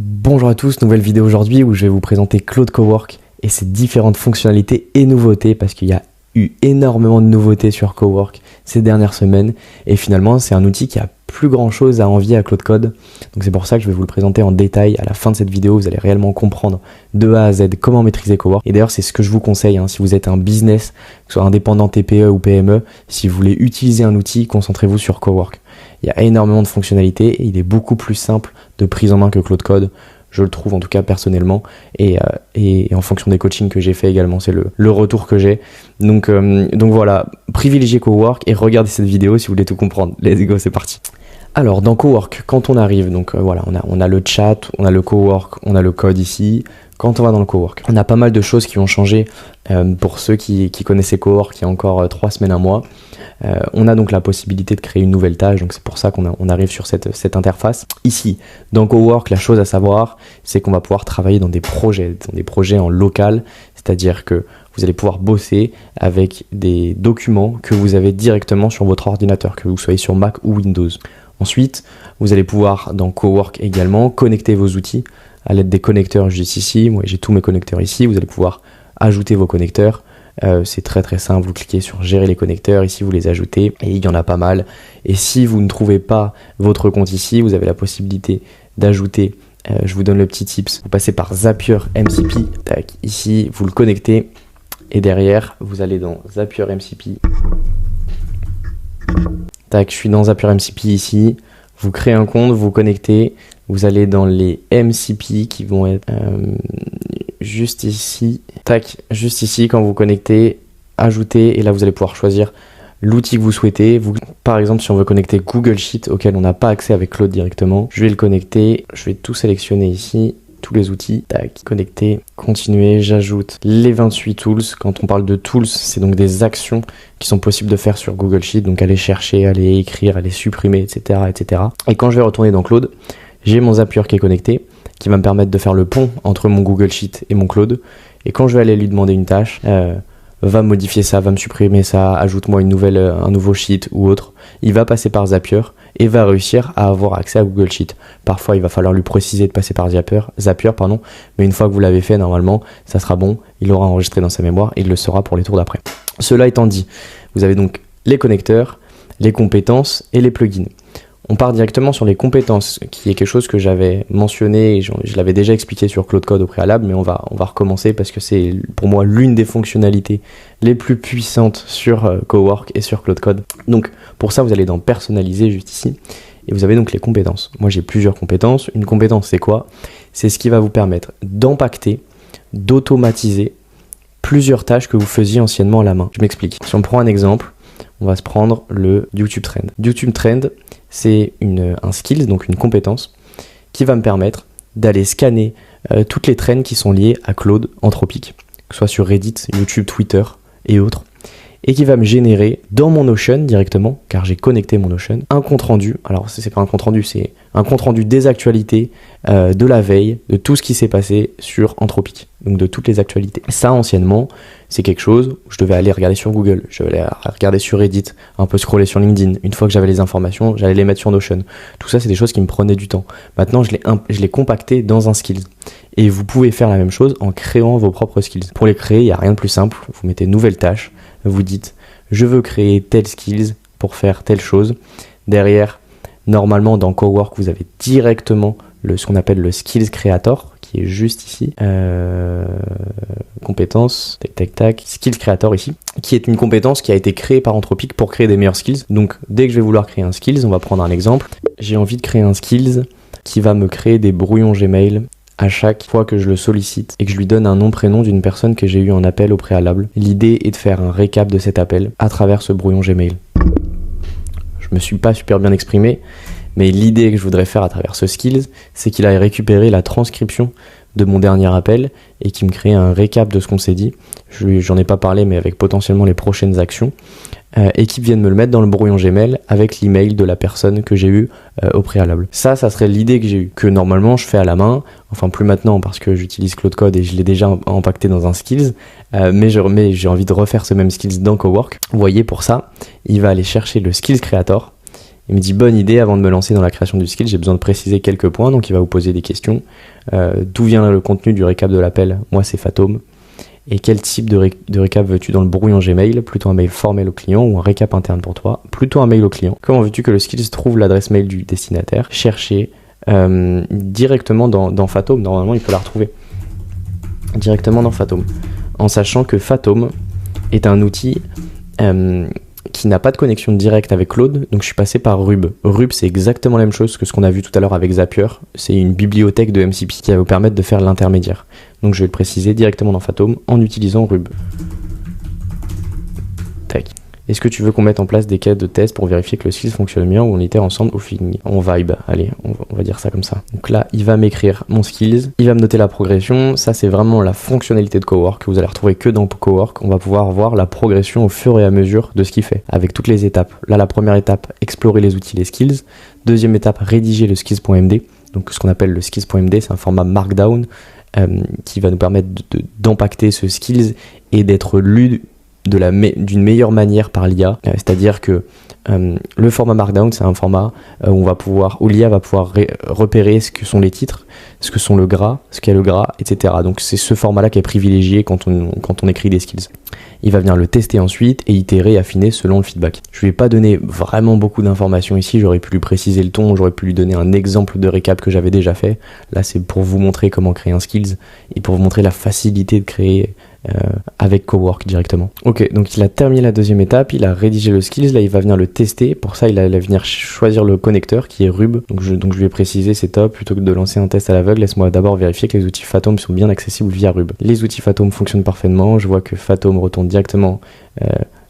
Bonjour à tous, nouvelle vidéo aujourd'hui où je vais vous présenter Claude Cowork et ses différentes fonctionnalités et nouveautés parce qu'il y a eu énormément de nouveautés sur Cowork ces dernières semaines et finalement c'est un outil qui a plus grand chose à envier à Claude Code. Donc c'est pour ça que je vais vous le présenter en détail à la fin de cette vidéo. Vous allez réellement comprendre de A à Z comment maîtriser Cowork. Et d'ailleurs c'est ce que je vous conseille si vous êtes un business, que ce soit indépendant TPE ou PME, si vous voulez utiliser un outil, concentrez-vous sur Cowork. Il y a énormément de fonctionnalités et il est beaucoup plus simple de prise en main que Claude Code. Je le trouve en tout cas personnellement et en fonction des coachings que j'ai fait également, c'est le retour que j'ai. Donc voilà, privilégiez Cowork et regardez cette vidéo si vous voulez tout comprendre. Let's go, c'est parti. Alors dans Cowork, quand on arrive, voilà, on a le chat, on a le Cowork, on a le code ici. Quand on va dans le Cowork, on a pas mal de choses qui ont changé pour ceux qui connaissaient Cowork il y a encore 3 semaines, un mois. On a donc la possibilité de créer une nouvelle tâche, donc c'est pour ça qu'on arrive sur cette interface. Ici, dans Cowork, la chose à savoir, c'est qu'on va pouvoir travailler dans des projets en local, c'est-à-dire que vous allez pouvoir bosser avec des documents que vous avez directement sur votre ordinateur, que vous soyez sur Mac ou Windows. Ensuite, vous allez pouvoir, dans Cowork également, connecter vos outils à l'aide des connecteurs juste ici. Moi, j'ai tous mes connecteurs ici. Vous allez pouvoir ajouter vos connecteurs. C'est très très simple. Vous cliquez sur gérer les connecteurs. Ici, vous les ajoutez et il y en a pas mal. Et si vous ne trouvez pas votre compte ici, vous avez la possibilité d'ajouter. Je vous donne le petit tips. Vous passez par Zapier MCP. Tac, ici, vous le connectez. Et derrière, vous allez dans Zapier MCP. Tac, je suis dans Zapier MCP ici. Vous créez un compte, vous connectez. Vous allez dans les MCP qui vont être juste ici. Tac, juste ici, quand vous connectez, ajoutez. Et là, vous allez pouvoir choisir l'outil que vous souhaitez. Par exemple, si on veut connecter Google Sheet, auquel on n'a pas accès avec Claude directement, je vais le connecter. Je vais tout sélectionner ici. Tous les outils, tac, connecter, continuer, j'ajoute les 28 tools. Quand on parle de tools, c'est donc des actions qui sont possibles de faire sur Google Sheet, donc aller chercher, aller écrire, aller supprimer, etc., etc. Et quand je vais retourner dans Claude, j'ai mon Zapier qui est connecté, qui va me permettre de faire le pont entre mon Google Sheet et mon Claude. Et quand je vais aller lui demander une tâche, va modifier ça, va me supprimer ça, ajoute-moi un nouveau sheet ou autre, il va passer par Zapier et va réussir à avoir accès à Google Sheet. Parfois, il va falloir lui préciser de passer par Zapier, mais une fois que vous l'avez fait, normalement, ça sera bon, il l'aura enregistré dans sa mémoire et il le saura pour les tours d'après. Cela étant dit, vous avez donc les connecteurs, les compétences et les plugins. On part directement sur les compétences, qui est quelque chose que j'avais mentionné et je l'avais déjà expliqué sur Claude Code au préalable, mais on va recommencer parce que c'est pour moi l'une des fonctionnalités les plus puissantes sur Cowork et sur Claude Code. Donc pour ça, vous allez dans personnaliser juste ici et vous avez donc les compétences. Moi j'ai plusieurs compétences. Une compétence c'est quoi? C'est ce qui va vous permettre d'empacter, d'automatiser plusieurs tâches que vous faisiez anciennement à la main. Je m'explique. Si on prend un exemple, on va se prendre le YouTube Trend. YouTube Trend, c'est un skill, donc une compétence, qui va me permettre d'aller scanner toutes les trends qui sont liées à Claude Anthropic, que ce soit sur Reddit, YouTube, Twitter et autres, et qui va me générer dans mon Notion directement, car j'ai connecté mon Notion, un compte rendu. Alors c'est pas un compte rendu, c'est un compte rendu des actualités de la veille, de tout ce qui s'est passé sur Anthropic, donc de toutes les actualités. Ça anciennement, c'est quelque chose où je devais aller regarder sur Google, je devais aller regarder sur Reddit, un peu scroller sur LinkedIn. Une fois que j'avais les informations, j'allais les mettre sur Notion. Tout ça, c'est des choses qui me prenaient du temps. Maintenant, je l'ai compacté dans un skills. Et vous pouvez faire la même chose en créant vos propres skills. Pour les créer, il n'y a rien de plus simple. Vous mettez nouvelle tâche, vous dites je veux créer tel skills pour faire telle chose. Derrière, normalement dans Cowork, vous avez directement ce qu'on appelle le skills creator qui est juste ici. Compétence, tac, skills creator ici, qui est une compétence qui a été créée par Anthropic pour créer des meilleurs skills. Donc dès que je vais vouloir créer un skills, on va prendre un exemple. J'ai envie de créer un skills qui va me créer des brouillons Gmail à chaque fois que je le sollicite et que je lui donne un nom-prénom d'une personne que j'ai eu en appel au préalable. L'idée est de faire un récap de cet appel à travers ce brouillon Gmail. Je me suis pas super bien exprimé, mais l'idée que je voudrais faire à travers ce skills, c'est qu'il aille récupérer la transcription de mon dernier appel et qui me crée un récap de ce qu'on s'est dit. J'en ai pas parlé, mais avec potentiellement les prochaines actions. Et qui viennent me le mettre dans le brouillon Gmail avec l'email de la personne que j'ai eu au préalable. Ça serait l'idée que j'ai eue, que normalement je fais à la main, enfin plus maintenant parce que j'utilise Claude Code et je l'ai déjà empaqueté dans un skills, mais j'ai envie de refaire ce même skills dans Cowork. Vous voyez, pour ça, il va aller chercher le skills creator Il me dit bonne idée, avant de me lancer dans la création du skill, j'ai besoin de préciser quelques points. Donc il va vous poser des questions. D'où vient le contenu du récap de l'appel? Moi c'est Fatome. Et quel type de récap veux-tu dans le brouillon Gmail? Plutôt un mail formel au client ou un récap interne pour toi? Plutôt un mail au client. Comment veux-tu que le skills trouve l'adresse mail du destinataire? Chercher directement dans Fatome. Normalement il peut la retrouver directement dans Fatome. En sachant que Fatome est un outil qui n'a pas de connexion directe avec Claude, donc je suis passé par Rub. Rub, c'est exactement la même chose que ce qu'on a vu tout à l'heure avec Zapier. C'est une bibliothèque de MCP qui va vous permettre de faire l'intermédiaire. Donc je vais le préciser directement dans Fatome en utilisant Rub. Tac. Est-ce que tu veux qu'on mette en place des cas de test pour vérifier que le skills fonctionne bien ou on itère ensemble au feeling? On vibe, allez, on va dire ça comme ça. Donc là, il va m'écrire mon skills, il va me noter la progression. Ça, c'est vraiment la fonctionnalité de Cowork que vous allez retrouver que dans Cowork. On va pouvoir voir la progression au fur et à mesure de ce qu'il fait, avec toutes les étapes. Là, la première étape, explorer les outils, les skills. Deuxième étape, rédiger le skills.md. Donc ce qu'on appelle le skills.md, c'est un format markdown qui va nous permettre d'impacter ce skills et d'être lu d'une meilleure manière par l'IA, c'est-à-dire que le format Markdown, c'est un format où l'IA va pouvoir repérer ce que sont les titres, ce que sont le gras, ce qu'est le gras, etc. Donc c'est ce format-là qui est privilégié quand on écrit des skills. Il va venir le tester ensuite et itérer et affiner selon le feedback. Je lui ai pas donné vraiment beaucoup d'informations ici, j'aurais pu lui préciser le ton, j'aurais pu lui donner un exemple de récap que j'avais déjà fait. Là c'est pour vous montrer comment créer un skills et pour vous montrer la facilité de créer avec Cowork directement. Ok, donc il a terminé la deuxième étape, il a rédigé le skills, là il va venir le tester. Pour ça il allait venir choisir le connecteur qui est Rub. Donc je lui ai précisé c'est top, plutôt que de lancer un test à l'aveugle, laisse-moi d'abord vérifier que les outils Fatome sont bien accessibles via Rub. Les outils Fatome fonctionnent parfaitement, je vois que Fatome retourne directement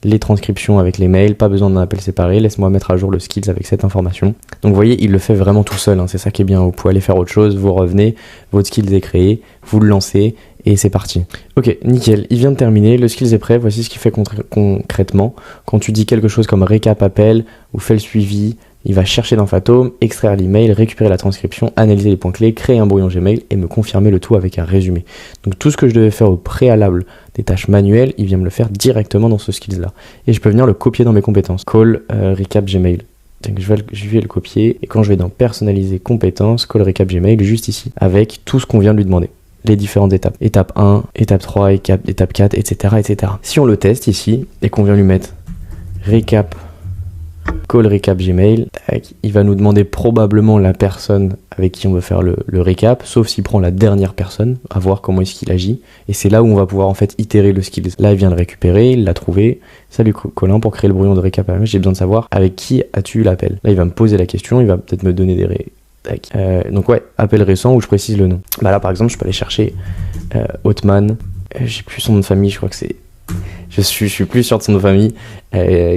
les transcriptions avec les mails, pas besoin d'un appel séparé, laisse-moi mettre à jour le skills avec cette information. Donc vous voyez, il le fait vraiment tout seul, hein. C'est ça qui est bien, vous pouvez aller faire autre chose, vous revenez, votre skills est créé, vous le lancez et c'est parti. Ok, nickel, il vient de terminer, le skills est prêt, voici ce qu'il fait concrètement. Quand tu dis quelque chose comme récap appel ou fais le suivi, il va chercher dans Fatome, extraire l'email, récupérer la transcription, analyser les points clés, créer un brouillon Gmail et me confirmer le tout avec un résumé. Donc tout ce que je devais faire au préalable des tâches manuelles, il vient me le faire directement dans ce skills-là. Et je peux venir le copier dans mes compétences. Call recap Gmail. Donc je vais le copier et quand je vais dans personnaliser compétences, call recap Gmail, juste ici, avec tout ce qu'on vient de lui demander. Les différentes étapes. Étape 1, étape 3, étape 4, etc., etc. Si on le teste ici et qu'on vient lui mettre récap, call recap Gmail, tac, il va nous demander probablement la personne avec qui on veut faire le récap, sauf s'il prend la dernière personne, à voir comment est-ce qu'il agit. Et c'est là où on va pouvoir en fait itérer le skills. Là, il vient le récupérer, il l'a trouvé. Salut Colin, pour créer le brouillon de récap, j'ai besoin de savoir avec qui as-tu eu l'appel. Là, il va me poser la question, il va peut-être me donner des donc ouais, appel récent où je précise le nom. Bah là par exemple je peux aller chercher Hotman, j'ai plus son nom de famille, je crois que c'est... Je suis plus sûr de son nom de famille,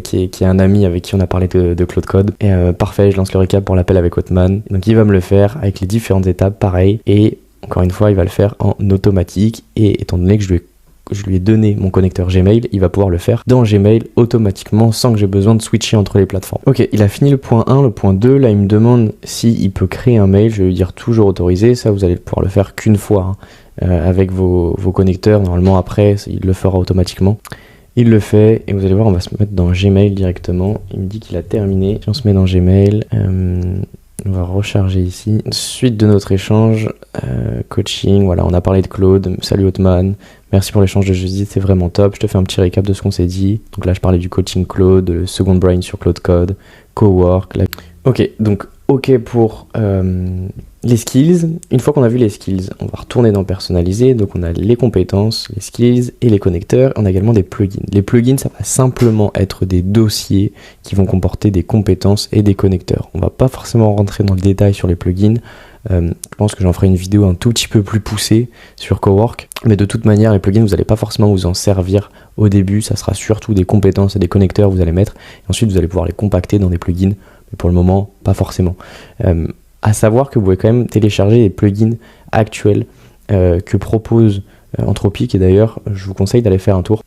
qui est un ami avec qui on a parlé de Claude Code. Et parfait, je lance le récap pour l'appel avec Hotman. Donc il va me le faire avec les différentes étapes, pareil. Et encore une fois, il va le faire en automatique. Et étant donné que je lui ai donné mon connecteur Gmail, il va pouvoir le faire dans Gmail automatiquement sans que j'ai besoin de switcher entre les plateformes. Ok, il a fini le point 1, le point 2, là il me demande s'il peut créer un mail, je vais lui dire toujours autorisé, ça vous allez pouvoir le faire qu'une fois avec vos connecteurs, normalement après il le fera automatiquement. Il le fait et vous allez voir, on va se mettre dans Gmail directement, il me dit qu'il a terminé, si on se met dans Gmail, on va recharger ici. Suite de notre échange, coaching, voilà, on a parlé de Claude, salut Hotman, merci pour l'échange de jeudi, c'est vraiment top, je te fais un petit récap de ce qu'on s'est dit. Donc là je parlais du coaching Claude, le second brain sur Claude Code, Cowork. Ok, donc ok pour les skills. Une fois qu'on a vu les skills, on va retourner dans personnaliser, donc on a les compétences, les skills et les connecteurs, on a également des plugins. Les plugins, ça va simplement être des dossiers qui vont comporter des compétences et des connecteurs. On va pas forcément rentrer dans le détail sur les plugins, je pense que j'en ferai une vidéo un tout petit peu plus poussée sur Cowork, mais de toute manière les plugins vous n'allez pas forcément vous en servir au début, ça sera surtout des compétences et des connecteurs que vous allez mettre, et ensuite vous allez pouvoir les compacter dans des plugins, mais pour le moment pas forcément. À savoir que vous pouvez quand même télécharger les plugins actuels que propose Anthropic, et d'ailleurs je vous conseille d'aller faire un tour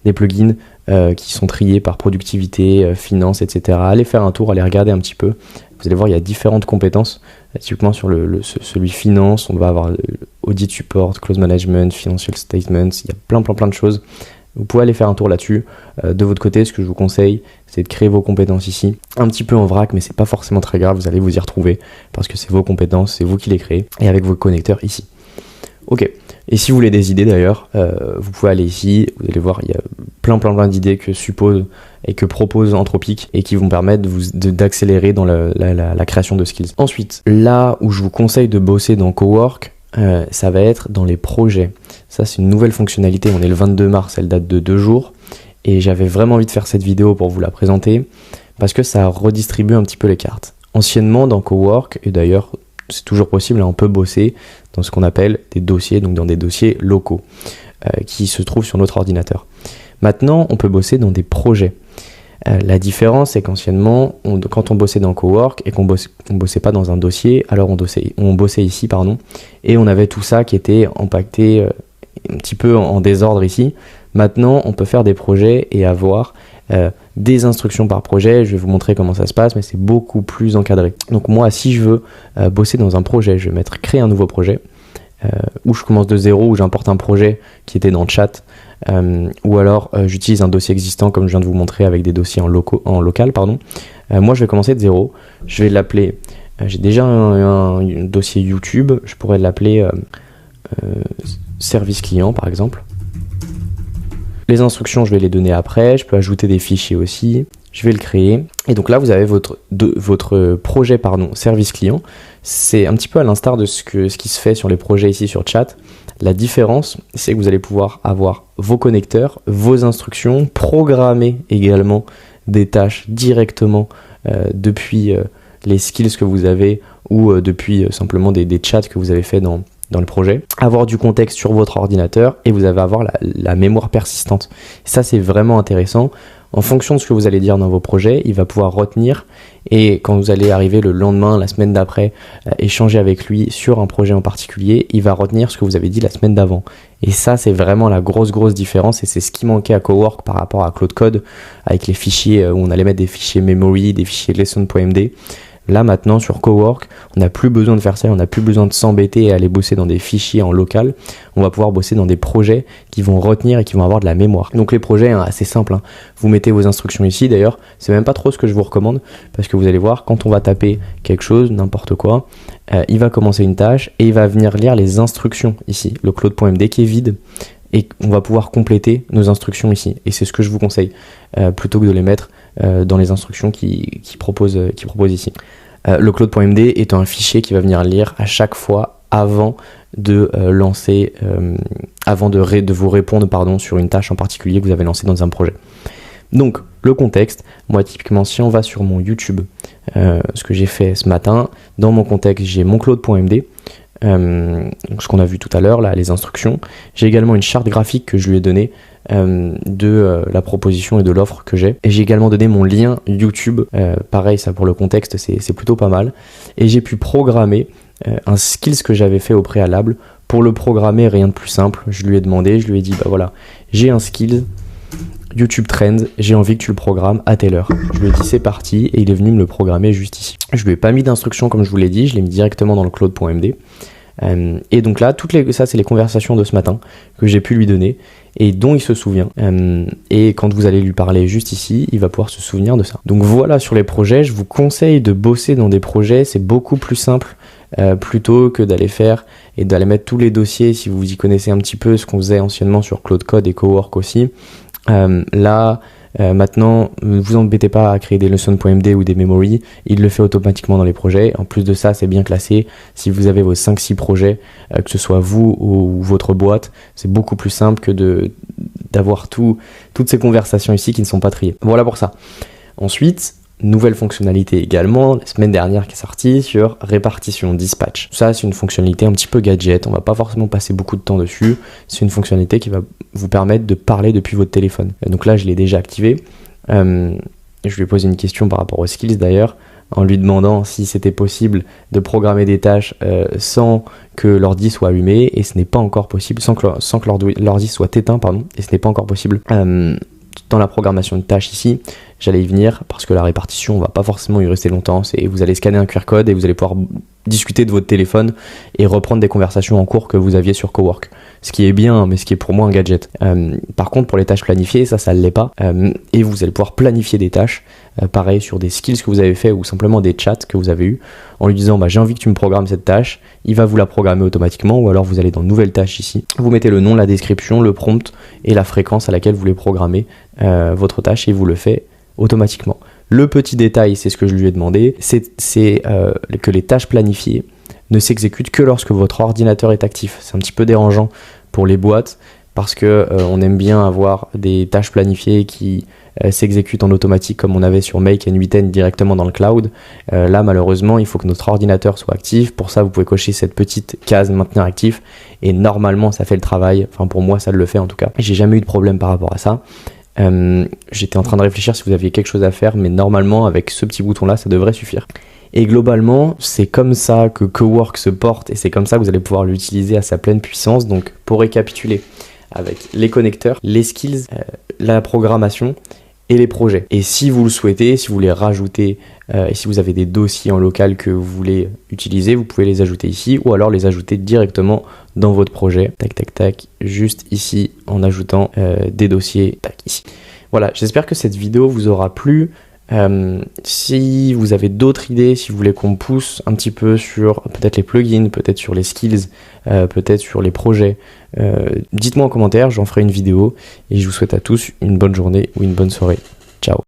des plugins qui sont triés par productivité, finance, etc. Allez faire un tour, allez regarder un petit peu. Vous allez voir, il y a différentes compétences. Typiquement sur celui finance, on va avoir audit support, close management, financial statements, il y a plein de choses. Vous pouvez aller faire un tour là-dessus. De votre côté, ce que je vous conseille, c'est de créer vos compétences ici. Un petit peu en vrac, mais c'est pas forcément très grave, vous allez vous y retrouver parce que c'est vos compétences, c'est vous qui les créez, et avec vos connecteurs ici. Ok, et si vous voulez des idées d'ailleurs, vous pouvez aller ici, vous allez voir, il y a plein d'idées que suppose et que propose Anthropic et qui vont permettre d'accélérer dans la création de skills. Ensuite, là où je vous conseille de bosser dans Cowork, ça va être dans les projets. Ça, c'est une nouvelle fonctionnalité, on est le 22 mars, elle date de 2 jours, et j'avais vraiment envie de faire cette vidéo pour vous la présenter, parce que ça redistribue un petit peu les cartes. Anciennement, dans Cowork, et d'ailleurs, c'est toujours possible, on peut bosser dans ce qu'on appelle des dossiers, donc dans des dossiers locaux, qui se trouvent sur notre ordinateur. Maintenant, on peut bosser dans des projets. La différence, c'est qu'anciennement, quand on bossait dans Cowork et qu'on bossait pas dans un dossier, alors on bossait ici, et on avait tout ça qui était empaqueté un petit peu en désordre ici. Maintenant, on peut faire des projets et avoir des instructions par projet. Je vais vous montrer comment ça se passe, mais c'est beaucoup plus encadré. Donc moi, si je veux bosser dans un projet, je vais mettre créer un nouveau projet, où je commence de zéro, où j'importe un projet qui était dans le chat, ou alors j'utilise un dossier existant comme je viens de vous montrer avec des dossiers en local. Moi, je vais commencer de zéro. Je vais l'appeler, j'ai déjà un dossier YouTube, je pourrais l'appeler service client par exemple. Les instructions, je vais les donner après. Je peux ajouter des fichiers aussi. Je vais le créer. Et donc là, vous avez votre projet service client. C'est un petit peu à l'instar de ce qui se fait sur les projets ici sur chat. La différence, c'est que vous allez pouvoir avoir vos connecteurs, vos instructions, programmer également des tâches directement depuis les skills que vous avez ou depuis simplement des chats que vous avez fait dans le projet, avoir du contexte sur votre ordinateur et vous allez avoir la mémoire persistante. Ça, c'est vraiment intéressant. En fonction de ce que vous allez dire dans vos projets, il va pouvoir retenir et quand vous allez arriver le lendemain, la semaine d'après, échanger avec lui sur un projet en particulier, il va retenir ce que vous avez dit la semaine d'avant. Et ça, c'est vraiment la grosse différence et c'est ce qui manquait à Cowork par rapport à Claude Code avec les fichiers où on allait mettre des fichiers memory, des fichiers lesson.md. Là maintenant sur Cowork, on n'a plus besoin de faire ça, on n'a plus besoin de s'embêter et aller bosser dans des fichiers en local. On va pouvoir bosser dans des projets qui vont retenir et qui vont avoir de la mémoire. Donc les projets, assez simples. Vous mettez vos instructions ici. D'ailleurs, c'est même pas trop ce que je vous recommande parce que vous allez voir, quand on va taper quelque chose, n'importe quoi, il va commencer une tâche et il va venir lire les instructions ici, le claude.md qui est vide. Et on va pouvoir compléter nos instructions ici. Et c'est ce que je vous conseille, plutôt que de les mettre dans les instructions qui propose ici. Le claude.md est un fichier qui va venir lire à chaque fois avant de lancer, avant de vous répondre sur une tâche en particulier que vous avez lancée dans un projet. Donc le contexte, moi typiquement si on va sur mon YouTube, ce que j'ai fait ce matin, dans mon contexte j'ai mon claude.md, ce qu'on a vu tout à l'heure, là, les instructions. J'ai également une charte graphique que je lui ai donnée de la proposition et de l'offre que j'ai. Et j'ai également donné mon lien YouTube. Pareil, ça pour le contexte, c'est plutôt pas mal. Et j'ai pu programmer un skills que j'avais fait au préalable. Pour le programmer, rien de plus simple. Je lui ai demandé, je lui ai dit, bah voilà, j'ai un skills YouTube Trends, j'ai envie que tu le programmes à telle heure. Je lui ai dit c'est parti et il est venu me le programmer juste ici. Je lui ai pas mis d'instruction comme je vous l'ai dit, je l'ai mis directement dans le claude.md. Et donc là, ça c'est les conversations de ce matin que j'ai pu lui donner et dont il se souvient. Et quand vous allez lui parler juste ici, il va pouvoir se souvenir de ça. Donc voilà sur les projets, je vous conseille de bosser dans des projets, c'est beaucoup plus simple plutôt que d'aller faire et d'aller mettre tous les dossiers, si vous y connaissez un petit peu ce qu'on faisait anciennement sur Claude Code et Cowork aussi. Maintenant, ne vous embêtez pas à créer des lessons.md ou des memory, il le fait automatiquement dans les projets. En plus de ça, c'est bien classé. Si vous avez vos 5-6 projets, que ce soit vous ou votre boîte, c'est beaucoup plus simple que d'avoir toutes ces conversations ici qui ne sont pas triées. Voilà pour ça. Ensuite, nouvelle fonctionnalité également, la semaine dernière qui est sortie sur répartition dispatch. Ça, c'est une fonctionnalité un petit peu gadget, on va pas forcément passer beaucoup de temps dessus. C'est une fonctionnalité qui va vous permettre de parler depuis votre téléphone. Donc là, je l'ai déjà activé. Je lui ai posé une question par rapport aux skills d'ailleurs, en lui demandant si c'était possible de programmer des tâches sans que l'ordi soit allumé, et ce n'est pas encore possible, sans que l'ordi soit éteint, et ce n'est pas encore possible. Dans la programmation de tâches ici, j'allais y venir parce que la répartition, on va pas forcément y rester longtemps. Vous allez scanner un QR code et vous allez pouvoir discuter de votre téléphone et reprendre des conversations en cours que vous aviez sur Cowork. Ce qui est bien, mais ce qui est pour moi un gadget. Par contre, pour les tâches planifiées, ça ne l'est pas. Et vous allez pouvoir planifier des tâches, pareil, sur des skills que vous avez fait ou simplement des chats que vous avez eu, en lui disant j'ai envie que tu me programmes cette tâche, il va vous la programmer automatiquement, ou alors vous allez dans Nouvelle tâche ici, vous mettez le nom, la description, le prompt et la fréquence à laquelle vous voulez programmer votre tâche et il vous le fait automatiquement. Le petit détail, c'est ce que je lui ai demandé, c'est que les tâches planifiées ne s'exécutent que lorsque votre ordinateur est actif. C'est un petit peu dérangeant pour les boîtes parce que on aime bien avoir des tâches planifiées qui s'exécutent en automatique comme on avait sur Make and Weekend directement dans le cloud. Là, malheureusement, il faut que notre ordinateur soit actif. Pour ça, vous pouvez cocher cette petite case maintenir actif et normalement, ça fait le travail. Enfin, pour moi, ça le fait en tout cas. J'ai jamais eu de problème par rapport à ça. J'étais en train de réfléchir si vous aviez quelque chose à faire, mais normalement avec ce petit bouton là ça devrait suffire. Et globalement c'est comme ça que Cowork se porte et c'est comme ça que vous allez pouvoir l'utiliser à sa pleine puissance. Donc pour récapituler, avec les connecteurs, les skills, la programmation et les projets. Et si vous le souhaitez, si vous voulez rajouter et si vous avez des dossiers en local que vous voulez utiliser, vous pouvez les ajouter ici ou alors les ajouter directement dans votre projet. Tac, tac, tac, juste ici en ajoutant des dossiers, tac, ici. Voilà, j'espère que cette vidéo vous aura plu. Si vous avez d'autres idées, si vous voulez qu'on pousse un petit peu sur peut-être les plugins, peut-être sur les skills, peut-être sur les projets, dites-moi en commentaire, j'en ferai une vidéo et je vous souhaite à tous une bonne journée ou une bonne soirée. Ciao.